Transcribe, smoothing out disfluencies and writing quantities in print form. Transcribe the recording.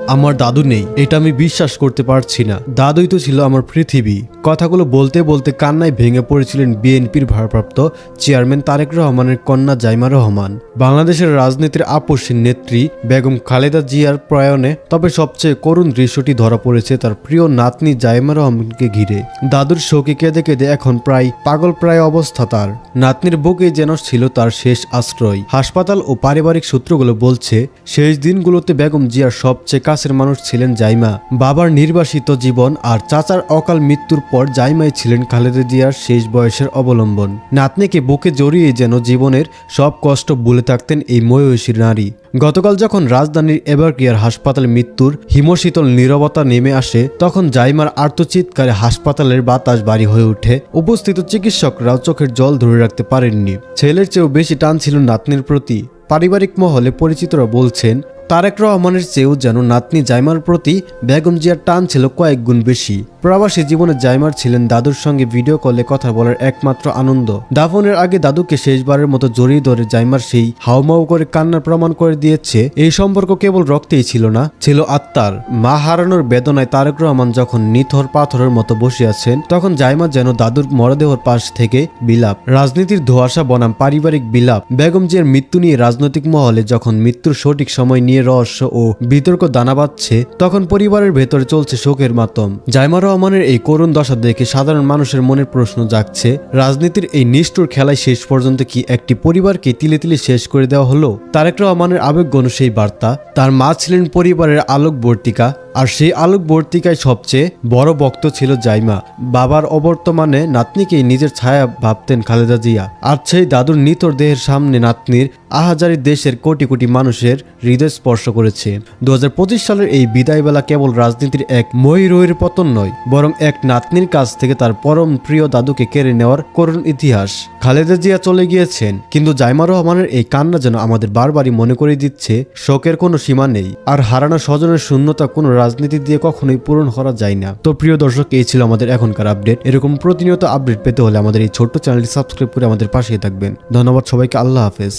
আমার দাদু নেই, এটা আমি বিশ্বাস করতে পারছি না। দাদুই তো ছিল আমার পৃথিবী। কথাগুলো বলতে বলতে কান্নায় ভেঙে পড়েছিলেন বিএনপির ভারপ্রাপ্ত চেয়ারম্যান তারেক রহমানের কন্যা জাইমা রহমান। বাংলাদেশের রাজনীতির আপসীন নেত্রী বেগম খালেদা জিয়ার প্রয়াণে তবে সবচেয়ে করুণ দৃশ্যটি ধরা পড়েছে তার প্রিয় নাতনি জাইমা রহমানকে ঘিরে। দাদুর শোকে কেঁদে কেঁদে এখন প্রায় পাগল প্রায় অবস্থা তার। নাতনির বুকে যেন ছিল তার শেষ আশ্রয়। হাসপাতাল ও পারিবারিক সূত্রগুলো বলছে শেষ দিনগুলোতে বেগম জিয়ার সবচেয়ে কাছের মানুষ ছিলেন জাইমা। বাবার নির্বাসিত জীবন আর চাচার অকাল মৃত্যুর পর জাইমাই ছিলেন খালেদা জিয়ার শেষ বয়সের অবলম্বন। নাতনিকে বুকে জড়িয়ে যেন জীবনের সব কষ্ট ভুলে থাকতেন এই মহিষী নারী। গতকাল যখন রাজধানীর এভারকেয়ার হাসপাতালে মৃত্যুর হিমশীতল নীরবতা নেমে আসে, তখন জাইমার আর্তচিৎকারে হাসপাতালের বাতাস ভারী হয়ে ওঠে। উপস্থিত চিকিৎসকরাও চোখের জল ধরে রাখতে পারেননি। ছেলের চেয়েও বেশি টান ছিল নাতনির প্রতি। পারিবারিক মহলে পরিচিতরা বলছেন তারেক রহমানের চেয়েও যেন নাতনি জাইমার প্রতি বেগম জিয়ার টান ছিল কয়েক গুণ বেশি। প্রবাসী জীবনে জাইমার ছিলেন দাদুর সঙ্গে ভিডিও কলে কথা বলার একমাত্র আনন্দ। দাফনের আগে দাদুকে শেষবারের মতো জড়িয়ে ধরে জাইমার সেই হাউমাউ করে কান্নার প্রমাণ করে দিয়েছে এই সম্পর্ক কেবল রক্তেই ছিল না, ছিল আত্মার। মা হারানোর বেদনায় তারেক রহমান যখন নিথর পাথরের মতো বসে আছেন, তখন জাইমা যেন দাদুর মরদেহর পাশ থেকে বিলাপ। রাজনীতির ধোঁয়াশা বনাম পারিবারিক বিলাপ। বেগম জিয়ার মৃত্যু নিয়ে রাজনৈতিক মহলে যখন মৃত্যুর সঠিক সময় নিয়ে রহস্য ও বিতর্ক দানা বাঁধছে, তখন পরিবারের ভেতরে চলছে শোকের মাতম। জাইমা রহমানের এই করুণ দশা দেখে সাধারণ মানুষের মনের প্রশ্ন জাগছে, রাজনীতির এই নিষ্ঠুর খেলায় শেষ পর্যন্ত কি একটি পরিবারকে তিলে তিলে শেষ করে দেওয়া হলো? তারেক রহমানের আবেগঘন সেই বার্তা। তার মা ছিলেন পরিবারের আলোকবর্তিকা, আর সেই আলোকবর্তিকায় সবচেয়ে বড় ভক্ত ছিল জাইমা। বাবার অবর্তমানে নাতনিকেই নিজের ছায়া ভাবতেন খালেদা জিয়া। আর সেই দাদুর নিতর দেহের সামনে নাতনির আহাজারি দেশের কোটি কোটি মানুষের হৃদয় স্পর্শ করেছে। 2025 সালের এই বিদায়বেলা কেবল রাজনীতির এক ময়ূরের পতন নয়, বরং এক নাতনির কাছ থেকে তার পরম প্রিয় দাদুকে কেড়ে নেওয়ার করুণ ইতিহাস। খালেদা জিয়া চলে গিয়েছেন, কিন্তু জাইমা রহমানের এই কান্না যেন আমাদের বারবারই মনে করে দিচ্ছে শোকের কোনো সীমা নেই, আর হারানো স্বজনের শূন্যতা কোনো রাজনীতি দিয়ে কখনোই পূরণ করা যায় না। তো প্রিয় দর্শক, এই ছিল আমাদের এখনকার আপডেট। এরকম প্রতিনিয়ত আপডেট পেতে হলে আমাদের এই ছোট্ট চ্যানেলটি সাবস্ক্রাইব করে আমাদের পাশে থাকবেন। ধন্যবাদ সবাইকে। আল্লাহ হাফেজ।